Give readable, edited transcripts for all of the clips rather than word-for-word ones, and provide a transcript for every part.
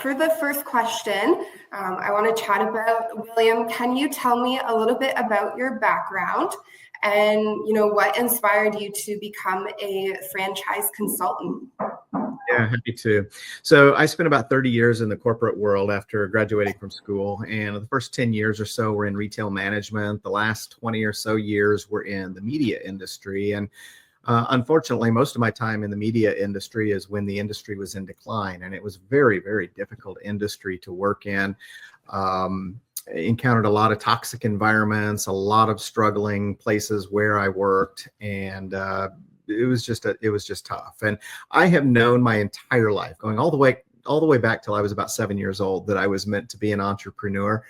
for the first question, I want to chat about, William, can you tell me a little bit about your background and, what inspired you to become a franchise consultant? Yeah, happy to. So I spent about 30 years in the corporate world after graduating from school. And the first 10 years or so were in retail management. The last 20 or so years were in the media industry. And unfortunately, most of my time in the media industry is when the industry was in decline. And it was very, very difficult industry to work in. Encountered a lot of toxic environments, a lot of struggling places where I worked. And it was just tough. And I have known my entire life, going all the way back till I was about 7 years old, that I was meant to be an entrepreneur.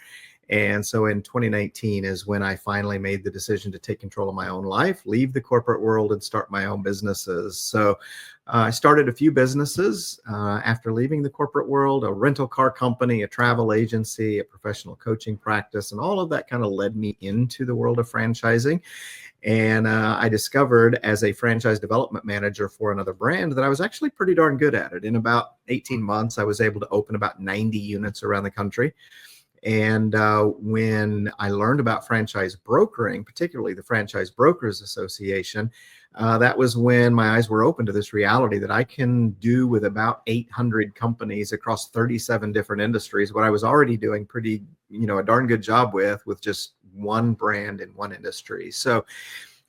And so in 2019 is when I finally made the decision to take control of my own life, leave the corporate world, and start my own businesses. So I started a few businesses after leaving the corporate world: a rental car company, a travel agency, a professional coaching practice, and all of that kind of led me into the world of franchising. And I discovered, as a franchise development manager for another brand, that I was actually pretty darn good at it. In about 18 months, I was able to open about 90 units around the country. And when I learned about franchise brokering, particularly the Franchise Brokers Association, that was when my eyes were open to this reality that I can do with about 800 companies across 37 different industries what I was already doing a darn good job with just one brand in one industry. So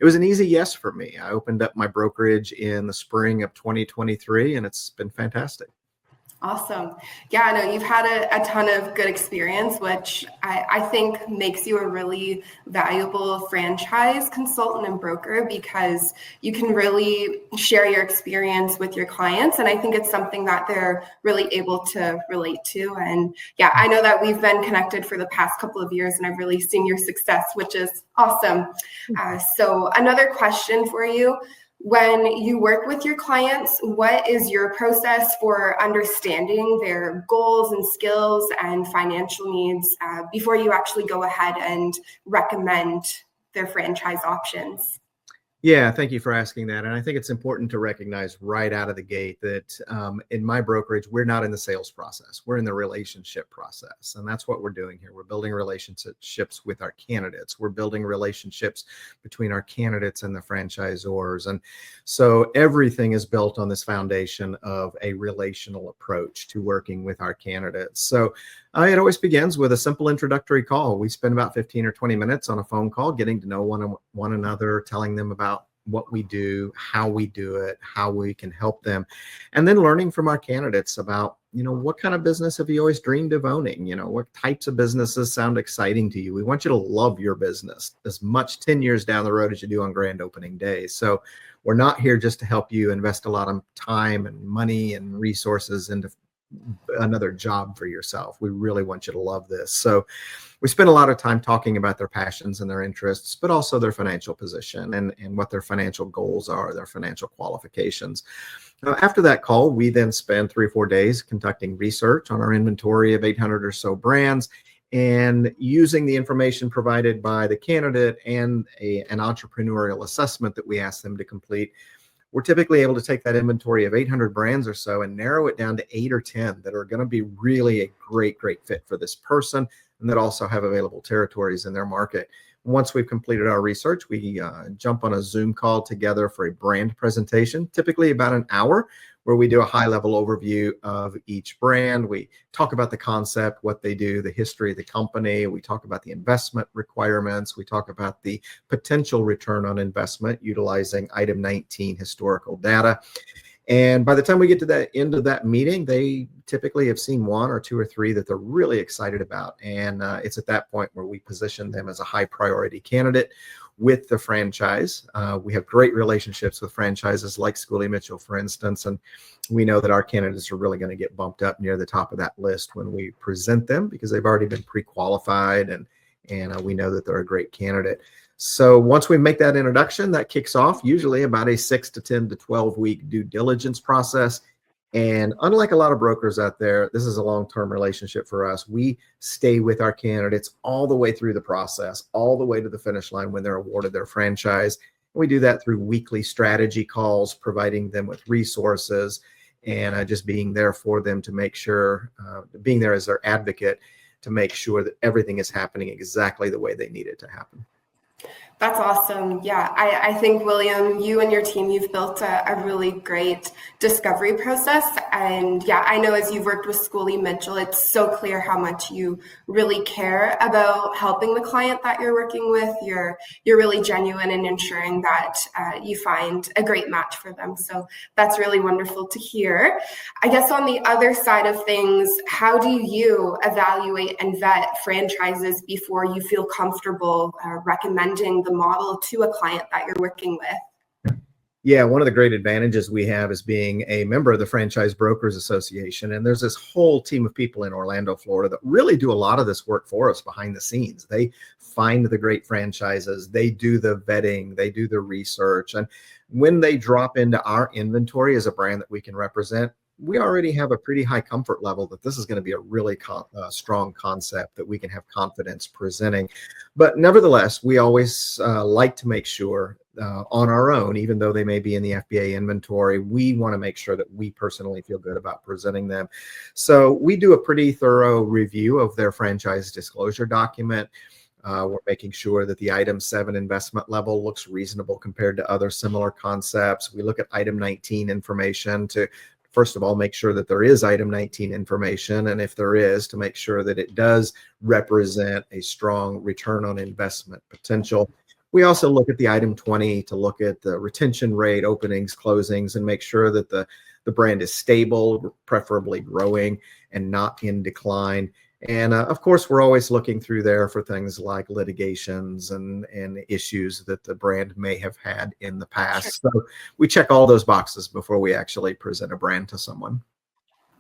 it was an easy yes for me. I opened up my brokerage in the spring of 2023, and it's been fantastic. Awesome. Yeah, no, you've had a ton of good experience, which I think makes you a really valuable franchise consultant and broker, because you can really share your experience with your clients. And I think it's something that they're really able to relate to. And yeah, I know that we've been connected for the past couple of years, and I've really seen your success, which is awesome. So another question for you. When you work with your clients, what is your process for understanding their goals and skills and financial needs before you actually go ahead and recommend their franchise options? Yeah, thank you for asking that. And I think it's important to recognize right out of the gate that in my brokerage, we're not in the sales process. We're in the relationship process. And that's what we're doing here. We're building relationships with our candidates. We're building relationships between our candidates and the franchisors. And so everything is built on this foundation of a relational approach to working with our candidates. So it always begins with a simple introductory call. We spend about 15 or 20 minutes on a phone call, getting to know one another, telling them about what we do, how we do it, how we can help them, and then learning from our candidates about, what kind of business have you always dreamed of owning? What types of businesses sound exciting to you? We want you to love your business as much 10 years down the road as you do on grand opening day. So we're not here just to help you invest a lot of time and money and resources into another job for yourself. We really want you to love this. So we spend a lot of time talking about their passions and their interests, but also their financial position and what their financial goals are, their financial qualifications. After that call, we then spend 3 or 4 days conducting research on our inventory of 800 or so brands, and using the information provided by the candidate and an entrepreneurial assessment that we ask them to complete. We're typically able to take that inventory of 800 brands or so and narrow it down to 8 or 10 that are going to be really a great fit for this person, and that also have available territories in their market. Once we've completed our research, we jump on a Zoom call together for a brand presentation, typically about an hour, where we do a high-level overview of each brand. We talk about the concept, what they do, the history of the company. We talk about the investment requirements. We talk about the potential return on investment utilizing item 19 historical data. And by the time we get to the end of that meeting, they typically have seen 1 or 2 or 3 that they're really excited about. And it's at that point where we position them as a high priority candidate with the franchise. We have great relationships with franchises like Schooley Mitchell, for instance, and we know that our candidates are really going to get bumped up near the top of that list when we present them, because they've already been pre-qualified and we know that they're a great candidate. So once we make that introduction, that kicks off usually about a 6 to 10 to 12 week due diligence process. And unlike a lot of brokers out there, this is a long-term relationship for us. We stay with our candidates all the way through the process, all the way to the finish line when they're awarded their franchise. We do that through weekly strategy calls, providing them with resources and just being there for them to make sure, being there as their advocate to make sure that everything is happening exactly the way they need it to happen. That's awesome. Yeah, I think, William, you and your team, you've built a really great discovery process. And yeah, I know as you've worked with Schooley Mitchell, it's so clear how much you really care about helping the client that you're working with. You're really genuine in ensuring that you find a great match for them. So that's really wonderful to hear. I guess on the other side of things, how do you evaluate and vet franchises before you feel comfortable recommending the model to a client that you're working with? Yeah, one of the great advantages we have is being a member of the Franchise Brokers Association. And there's this whole team of people in Orlando, Florida that really do a lot of this work for us behind the scenes. They find the great franchises, they do the vetting, they do the research. And when they drop into our inventory as a brand that we can represent, we already have a pretty high comfort level that this is going to be a really strong concept that we can have confidence presenting. But nevertheless, we always like to make sure on our own, even though they may be in the FBA inventory, we want to make sure that we personally feel good about presenting them. So we do a pretty thorough review of their franchise disclosure document. We're making sure that the item 7 investment level looks reasonable compared to other similar concepts. We look at item 19 information to, first of all, make sure that there is item 19 information, and if there is, to make sure that it does represent a strong return on investment potential. We also look at the item 20 to look at the retention rate, openings, closings, and make sure that the brand is stable, preferably growing, and not in decline. And of course, we're always looking through there for things like litigations and issues that the brand may have had in the past. So we check all those boxes before we actually present a brand to someone.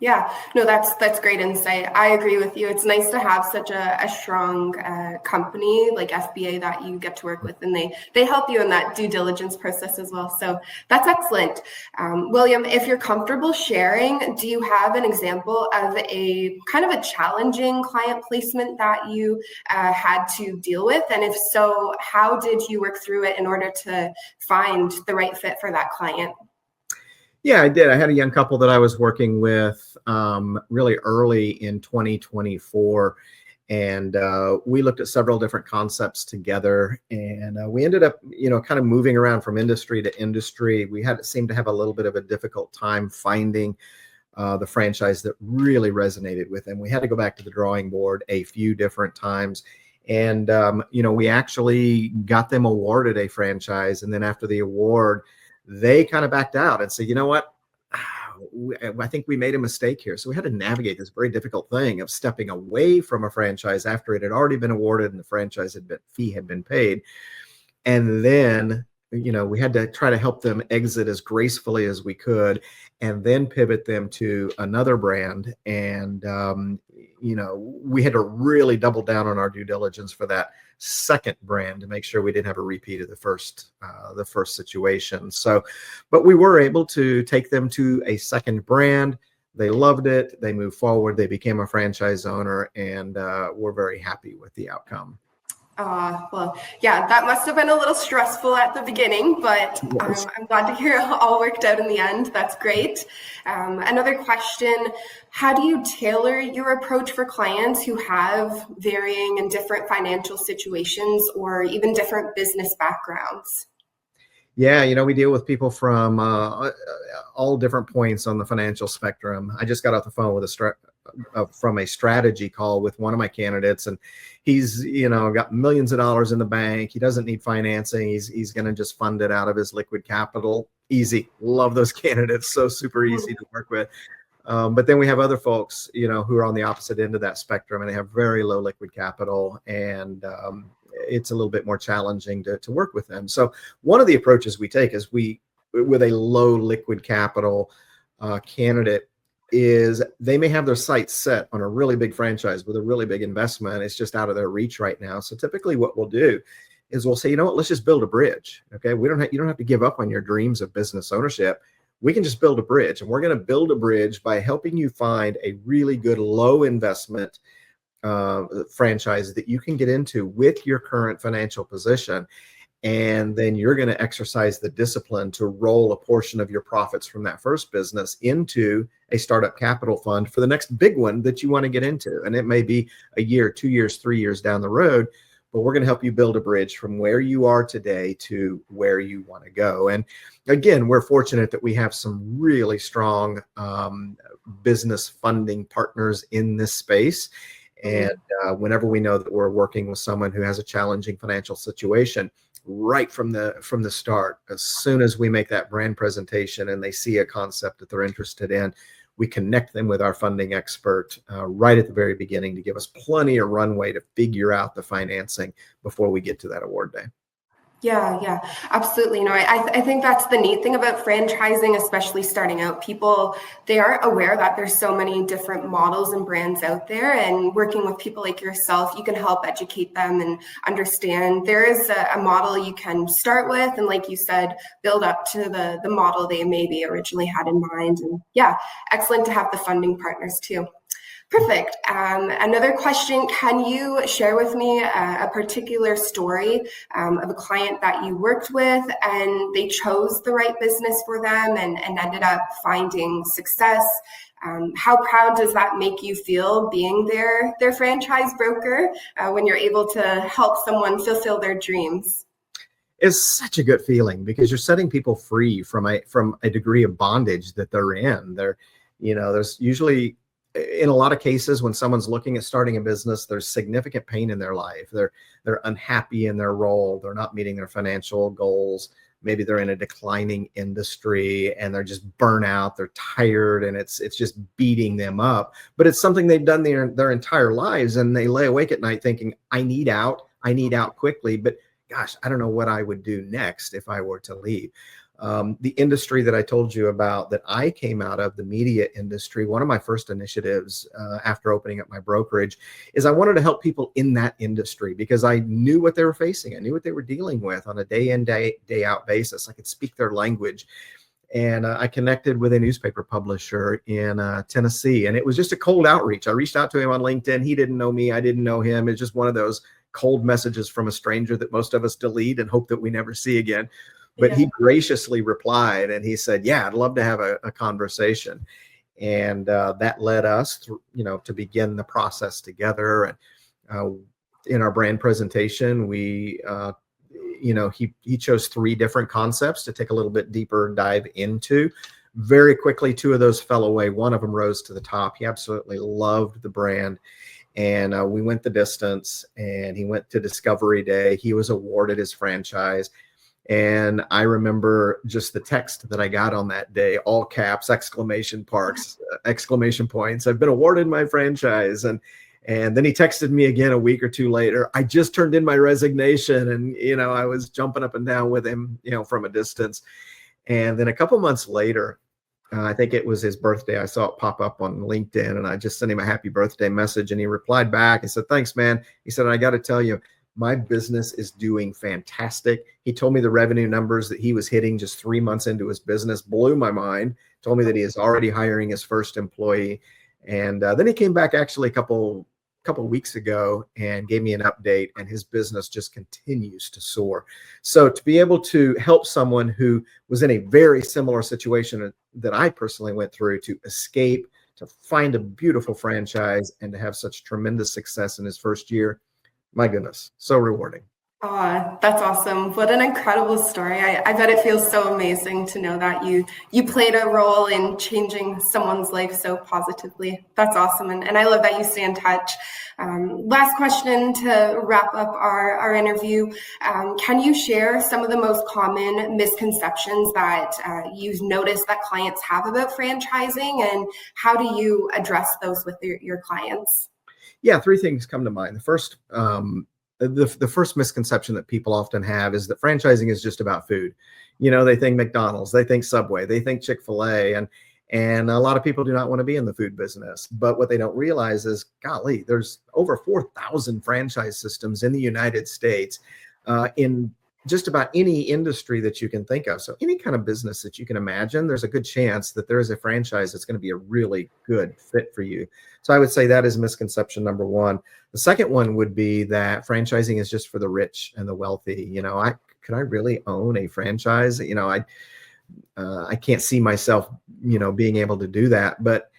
Yeah, no, that's great insight. I agree with you. It's nice to have such a strong company like FBA that you get to work with, and they help you in that due diligence process as well. So that's excellent. William, if you're comfortable sharing, do you have an example of a kind of a challenging client placement that you had to deal with? And if so, how did you work through it in order to find the right fit for that client? Yeah, I did. I had a young couple that I was working with really early in 2024, and we looked at several different concepts together, and we ended up, kind of moving around from industry to industry. We seemed to have a little bit of a difficult time finding the franchise that really resonated with them. We had to go back to the drawing board a few different times. And, we actually got them awarded a franchise. And then after the award, they kind of backed out and said, you know what, I think we made a mistake here. So we had to navigate this very difficult thing of stepping away from a franchise after it had already been awarded and the franchise fee had been paid. And then, we had to try to help them exit as gracefully as we could, and then pivot them to another brand. And, we had to really double down on our due diligence for that second brand to make sure we didn't have a repeat of the first situation. So, but we were able to take them to a second brand. They loved it. They moved forward. They became a franchise owner, and we're very happy with the outcome. Well, yeah, that must have been a little stressful at the beginning, but I'm glad to hear it all worked out in the end. That's great. Another question, how do you tailor your approach for clients who have varying and different financial situations or even different business backgrounds? Yeah, we deal with people from all different points on the financial spectrum. I just got off the phone with from a strategy call with one of my candidates, and he's got millions of dollars in the bank. He doesn't need financing. He's going to just fund it out of his liquid capital. Easy. Love those candidates. So super easy to work with. But then we have other folks, who are on the opposite end of that spectrum, and they have very low liquid capital, and it's a little bit more challenging to work with them. So one of the approaches we take is with a low liquid capital candidate, is they may have their sights set on a really big franchise with a really big investment. It's just out of their reach right now. So typically what we'll do is we'll say, you know what, let's just build a bridge. Okay. You don't have to give up on your dreams of business ownership. We can just build a bridge, and we're going to build a bridge by helping you find a really good low investment franchise that you can get into with your current financial position. And then you're going to exercise the discipline to roll a portion of your profits from that first business into a startup capital fund for the next big one that you want to get into. And it may be a year, 2 years, 3 years down the road, but we're going to help you build a bridge from where you are today to where you want to go. And again, we're fortunate that we have some really strong business funding partners in this space. And whenever we know that we're working with someone who has a challenging financial situation, right from the start, as soon as we make that brand presentation and they see a concept that they're interested in, we connect them with our funding expert right at the very beginning to give us plenty of runway to figure out the financing before we get to that award day. Yeah, absolutely. No, I think that's the neat thing about franchising, especially starting out. People, they aren't aware that there's so many different models and brands out there, and working with people like yourself, you can help educate them and understand there is a model you can start with, and like you said, build up to the model they maybe originally had in mind. And yeah, excellent to have the funding partners too. Perfect. Another question, can you share with me a particular story of a client that you worked with and they chose the right business for them and ended up finding success? How proud does that make you feel being their franchise broker when you're able to help someone fulfill their dreams? It's such a good feeling because you're setting people free from a degree of bondage that they're in. There's usually, in a lot of cases, when someone's looking at starting a business, there's significant pain in their life. They're unhappy in their role. They're not meeting their financial goals. Maybe they're in a declining industry and they're just burnt out. They're tired and it's just beating them up. But it's something they've done their entire lives, and they lay awake at night thinking, I need out quickly. But gosh, I don't know what I would do next if I were to leave. The industry that I told you about that I came out of, the media industry, one of my first initiatives after opening up my brokerage is I wanted to help people in that industry because I knew what they were facing. I knew what they were dealing with on a day in, day out basis. I could speak their language. And I connected with a newspaper publisher in Tennessee, and it was just a cold outreach. I reached out to him on LinkedIn. He didn't know me. I didn't know him. It's just one of those cold messages from a stranger that most of us delete and hope that we never see again. But he graciously replied and he said, yeah, I'd love to have a conversation. And that led us to begin the process together. And in our brand presentation, he chose 3 different concepts to take a little bit deeper dive into. Very quickly, 2 of those fell away. One of them rose to the top. He absolutely loved the brand. And we went the distance, and he went to Discovery Day. He was awarded his franchise. And I remember just the text that I got on that day, all caps, exclamation points. I've been awarded my franchise. And then he texted me again a week or 2 later. I just turned in my resignation, and, I was jumping up and down with him, from a distance. And then a couple months later, I think it was his birthday, I saw it pop up on LinkedIn, and I just sent him a happy birthday message, and he replied back and said, thanks, man. He said, I got to tell you, my business is doing fantastic. He told me the revenue numbers that he was hitting just 3 months into his business, blew my mind, told me that he is already hiring his first employee. And then he came back actually a couple weeks ago and gave me an update, and his business just continues to soar. So to be able to help someone who was in a very similar situation that I personally went through, to escape, to find a beautiful franchise, and to have such tremendous success in his first year, my goodness, so rewarding. Oh, that's awesome. What an incredible story. I bet it feels so amazing to know that you played a role in changing someone's life so positively. That's awesome. And I love that you stay in touch. Last question to wrap up our interview. Can you share some of the most common misconceptions that you've noticed that clients have about franchising, and how do you address those with your clients? Yeah, 3 things come to mind. The first misconception that people often have is that franchising is just about food. They think McDonald's, they think Subway, they think Chick-fil-A, and a lot of people do not want to be in the food business. But what they don't realize is, golly, there's over 4,000 franchise systems in the United States in just about any industry that you can think of. So any kind of business that you can imagine, there's a good chance that there is a franchise that's going to be a really good fit for you. So I would say that is misconception number 1. The second one would be that franchising is just for the rich and the wealthy. could I really own a franchise? I can't see myself, being able to do that. But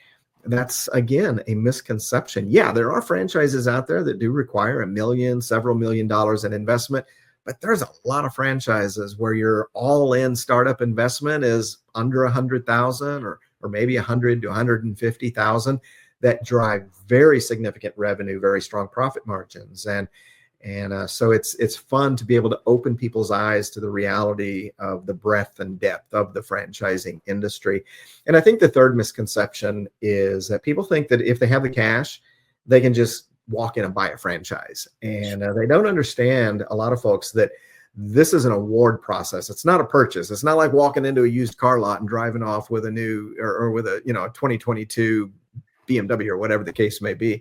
that's, again, a misconception. Yeah, there are franchises out there that do require $1 million, several $1,000,000 in investment, but there's a lot of franchises where your all-in startup investment is under 100,000 or maybe 100 to 150,000 that drive very significant revenue, very strong profit margins. And so it's fun to be able to open people's eyes to the reality of the breadth and depth of the franchising industry. And I think the third misconception is that people think that if they have the cash, they can just walk in and buy a franchise. And they don't understand, a lot of folks, that this is an award process. It's not a purchase. It's not like walking into a used car lot and driving off with a new or with a 2022 BMW or whatever the case may be.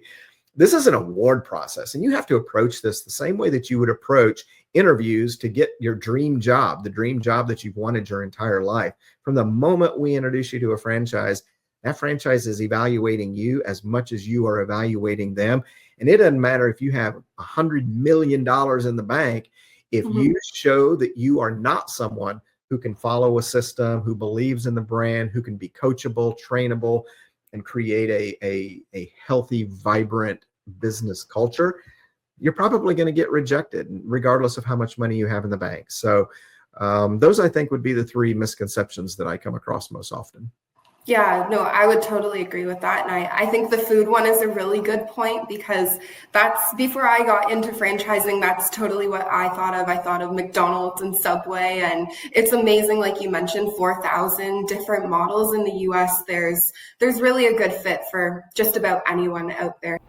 This is an award process, and you have to approach this the same way that you would approach interviews to get your dream job, the dream job that you've wanted your entire life. From the moment we introduce you to a franchise, that franchise is evaluating you as much as you are evaluating them. And it doesn't matter if you have $100 million in the bank. If you show that you are not someone who can follow a system, who believes in the brand, who can be coachable, trainable, and create a healthy, vibrant business culture, you're probably going to get rejected regardless of how much money you have in the bank. So those, I think, would be the three misconceptions that I come across most often. Yeah, no, I would totally agree with that. And I think the food one is a really good point, because that's, before I got into franchising, that's totally what I thought of. I thought of McDonald's and Subway, and it's amazing. Like you mentioned, 4,000 different models in the US. There's really a good fit for just about anyone out there.